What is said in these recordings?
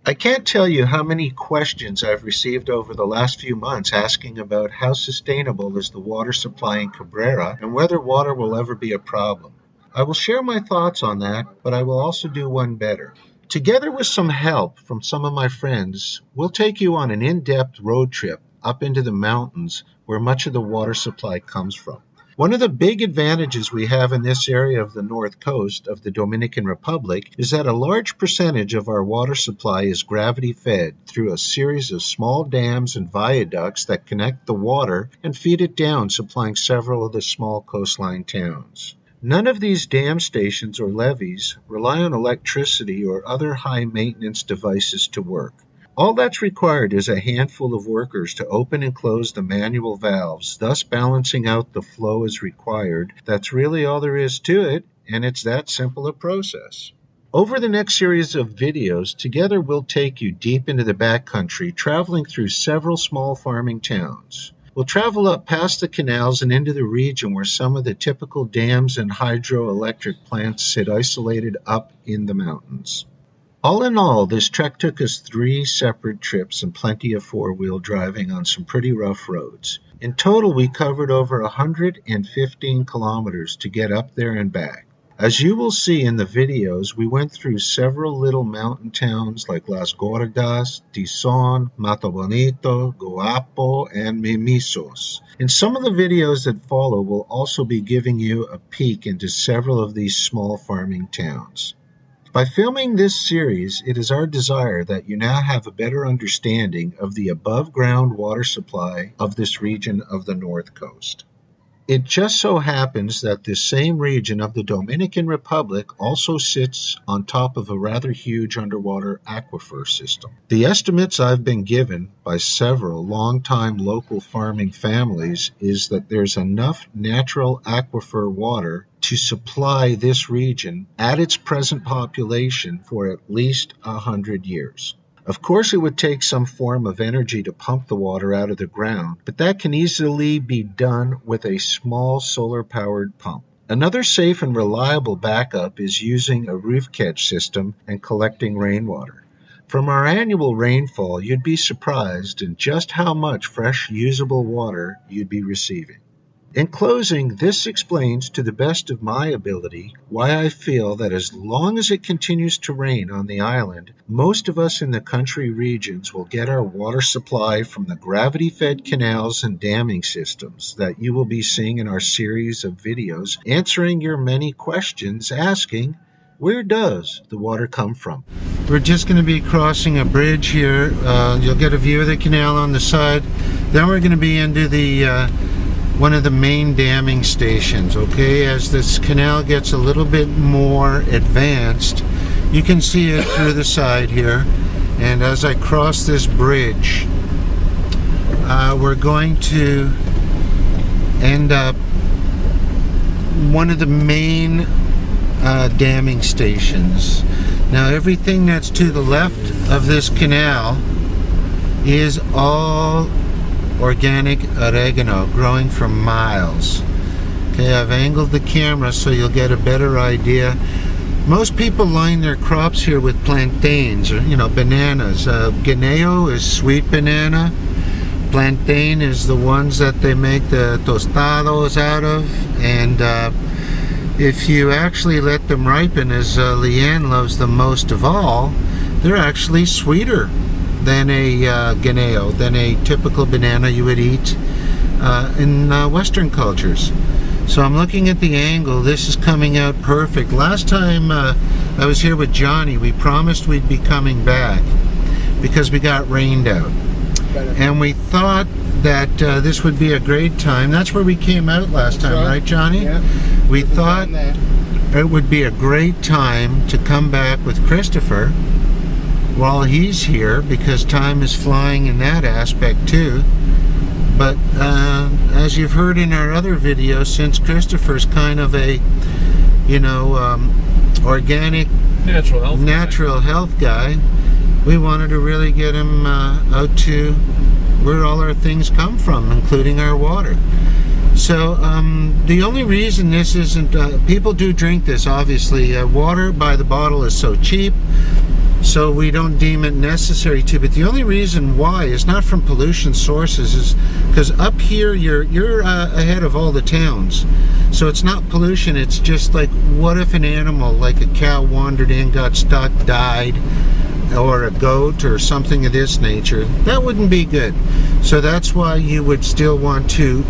I can't tell you how many questions I've received over the last few months asking about how sustainable is the water supply in Cabrera and whether water will ever be a problem. I will share my thoughts on that, but I will also do one better. Together with some help from some of my friends, we'll take you on an in-depth road trip up into the mountains where much of the water supply comes from. One of the big advantages we have in this area of the north coast of the Dominican Republic is that a large percentage of our water supply is gravity-fed through a series of small dams and viaducts that connect the water and feed it down, supplying several of the small coastline towns. None of these dam stations or levees rely on electricity or other high-maintenance devices to work. All that's required is a handful of workers to open and close the manual valves, thus balancing out the flow as required. That's really all there is to it, and it's that simple a process. Over the next series of videos, together we'll take you deep into the backcountry, traveling through several small farming towns. We'll travel up past the canals and into the region where some of the typical dams and hydroelectric plants sit isolated up in the mountains. All in all, this trek took us 3 separate trips and plenty of four-wheel driving on some pretty rough roads. In total, we covered over 115 kilometers to get up there and back. As you will see in the videos, we went through several little mountain towns like Las Gordas, Tizon, Mato Bonito, Guapo, and Mimisos. In some of the videos that follow, we'll also be giving you a peek into several of these small farming towns. By filming this series, it is our desire that you now have a better understanding of the above-ground water supply of this region of the North Coast. It just so happens that this same region of the Dominican Republic also sits on top of a rather huge underwater aquifer system. The estimates I've been given by several long-time local farming families is that there's enough natural aquifer water to supply this region at its present population for at least 100 years. Of course, it would take some form of energy to pump the water out of the ground, but that can easily be done with a small solar-powered pump. Another safe and reliable backup is using a roof catch system and collecting rainwater. From our annual rainfall, you'd be surprised in just how much fresh, usable water you'd be receiving. In closing, this explains to the best of my ability why I feel that as long as it continues to rain on the island, most of us in the country regions will get our water supply from the gravity-fed canals and damming systems that you will be seeing in our series of videos, answering your many questions, asking, where does the water come from? We're just going to be crossing a bridge here. You'll get a view of the canal on the side. Then we're going to be into the one of the main damming stations. Okay, as this canal gets a little bit more advanced, you can see it through the side here. And as I cross this bridge, we're going to end up one of the main damming stations. Now everything that's to the left of this canal is all organic oregano growing for miles. Okay, I've angled the camera so you'll get a better idea. Most people line their crops here with plantains, or bananas. Guineo is sweet banana. Plantain is the ones that they make the tostados out of, and if you actually let them ripen, as Leanne loves them most of all, they're actually sweeter than a guineo, than a typical banana you would eat in Western cultures. So I'm looking at the angle. This is coming out perfect. Last time I was here with Johnny, we promised we'd be coming back because we got rained out. And we thought that this would be a great time. That's where we came out last time, right, Johnny? Yeah. We thought it would be a great time to come back with Christopher while he's here, because time is flying in that aspect too. But as you've heard in our other videos, since Christopher's kind of a organic natural health guy, we wanted to really get him out to where all our things come from, including our water. So the only reason this isn't, people do drink this obviously. Water by the bottle is so cheap. so we don't deem it necessary to. But the only reason why is not from pollution sources, is because up here you're ahead of all the towns, so it's not pollution. It's just like, what if an animal like a cow wandered in, got stuck, died, or a goat or something of this nature? That wouldn't be good. So that's why you would still want to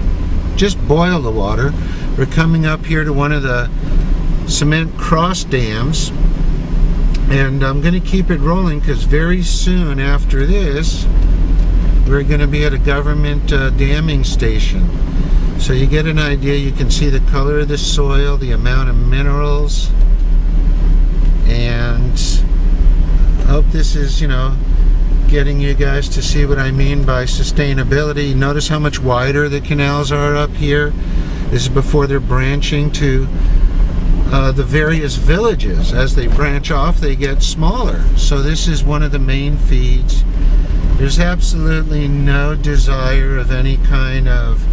just boil the water. We're coming up here to one of the cement cross dams, and I'm going to keep it rolling because very soon after this we're going to be at a government damming station. So you get an idea. You can see the color of the soil, the amount of minerals, and I hope this is, you know, getting you guys to see what I mean by sustainability. Notice how much wider the canals are up here. This is before they're branching to the various villages. As they branch off, they get smaller. So this is one of the main feeds. There's absolutely no desire of any kind of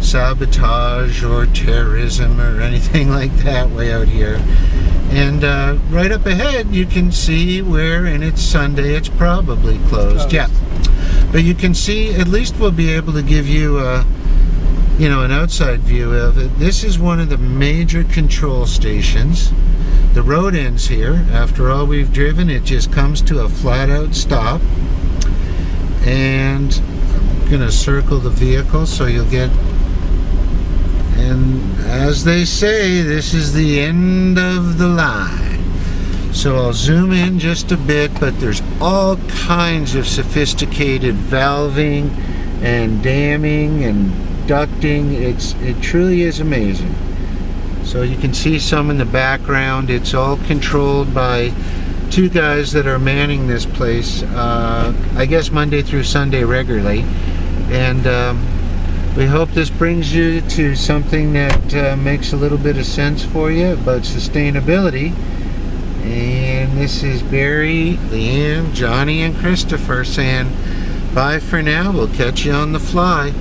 sabotage or terrorism or anything like that way out here. And right up ahead you can see where, and it's Sunday, it's probably closed. Yeah, but you can see, at least we'll be able to give you you know, an outside view of it. This is one of the major control stations. The road ends here. After all we've driven, it just comes to a flat out stop. And I'm gonna circle the vehicle so you'll get, and as they say, this is the end of the line. So I'll zoom in just a bit, but there's all kinds of sophisticated valving and damming and ducting. It truly is amazing. So you can see some in the background. It's all controlled by two guys that are manning this place, I guess Monday through Sunday regularly. And we hope this brings you to something that makes a little bit of sense for you about sustainability. And this is Barry, Leanne, Johnny, and Christopher saying bye for now. We'll catch you on the fly.